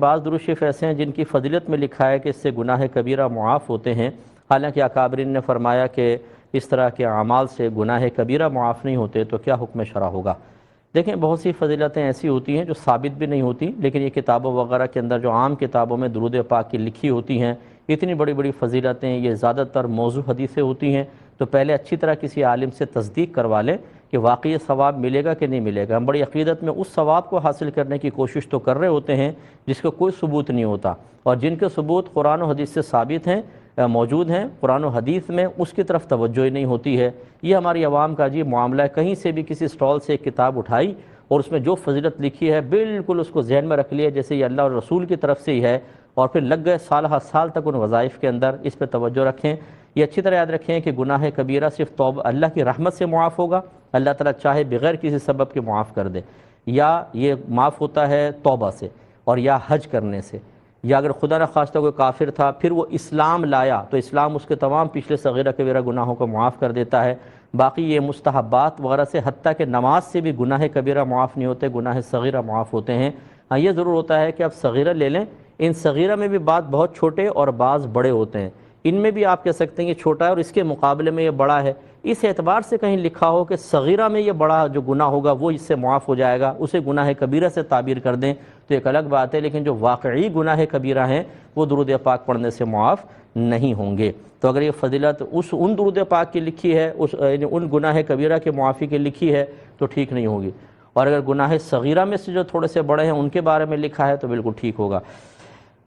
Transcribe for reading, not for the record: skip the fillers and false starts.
بعض درود شریف ایسے ہیں جن کی فضیلت میں لکھا ہے کہ اس سے گناہ کبیرہ معاف ہوتے ہیں، حالانکہ اکابرین نے فرمایا کہ اس طرح کے اعمال سے گناہ کبیرہ معاف نہیں ہوتے، تو کیا حکم شرع ہوگا؟ دیکھیں، بہت سی فضیلتیں ایسی ہوتی ہیں جو ثابت بھی نہیں ہوتی، لیکن یہ کتابوں وغیرہ کے اندر جو عام کتابوں میں درود پاک کی لکھی ہوتی ہیں، اتنی بڑی بڑی فضیلتیں، یہ زیادہ تر موضوع حدیثیں ہوتی ہیں، تو پہلے اچھی طرح کسی عالم سے تصدیق کروا لیں کہ واقعی یہ ثواب ملے گا کہ نہیں ملے گا۔ ہم بڑی عقیدت میں اس ثواب کو حاصل کرنے کی کوشش تو کر رہے ہوتے ہیں جس کا کوئی ثبوت نہیں ہوتا، اور جن کے ثبوت قرآن و حدیث سے ثابت ہیں، موجود ہیں قرآن و حدیث میں، اس کی طرف توجہ ہی نہیں ہوتی ہے۔ یہ ہماری عوام کا عجیب معاملہ ہے، کہیں سے بھی کسی سٹال سے ایک کتاب اٹھائی اور اس میں جو فضیلت لکھی ہے بالکل اس کو ذہن میں رکھ لیا جیسے یہ اللہ اور رسول کی طرف سے ہی ہے، اور پھر لگ گئے سال ہر سال تک ان وظائف کے اندر۔ اس پہ توجہ رکھیں، یہ اچھی طرح یاد رکھیں کہ گناہ کبیرہ صرف توبہ اللہ کی رحمت سے معاف ہوگا، اللہ تعالیٰ چاہے بغیر کسی سبب کے معاف کر دے، یا یہ معاف ہوتا ہے توبہ سے، اور یا حج کرنے سے، یا اگر خدا نخواستہ کوئی کافر تھا پھر وہ اسلام لایا تو اسلام اس کے تمام پچھلے صغیرہ کبیرہ گناہوں کو معاف کر دیتا ہے۔ باقی یہ مستحبات وغیرہ سے، حتیٰ کہ نماز سے بھی گناہ کبیرہ معاف نہیں ہوتے، گناہ صغیرہ معاف ہوتے ہیں۔ ہاں، یہ ضرور ہوتا ہے کہ آپ صغیرہ لے لیں، ان صغیرہ میں بھی بعض بہت چھوٹے اور بعض بڑے ہوتے ہیں، ان میں بھی آپ کہہ سکتے ہیں کہ چھوٹا ہے اور اس کے مقابلے میں یہ بڑا ہے، اس اعتبار سے کہیں لکھا ہو کہ صغیرہ میں یہ بڑا جو گناہ ہوگا وہ اس سے معاف ہو جائے گا، اسے گناہ کبیرہ سے تعبیر کر دیں تو ایک الگ بات ہے، لیکن جو واقعی گناہ کبیرہ ہیں وہ درود پاک پڑھنے سے معاف نہیں ہوں گے۔ تو اگر یہ فضیلت ان درود پاک کی لکھی ہے، یعنی ان گناہ کبیرہ کے معافی کی لکھی ہے تو ٹھیک نہیں ہوگی، اور اگر گناہ صغیرہ میں سے جو تھوڑے سے بڑے ہیں ان کے بارے میں لکھا ہے تو بالکل ٹھیک ہوگا۔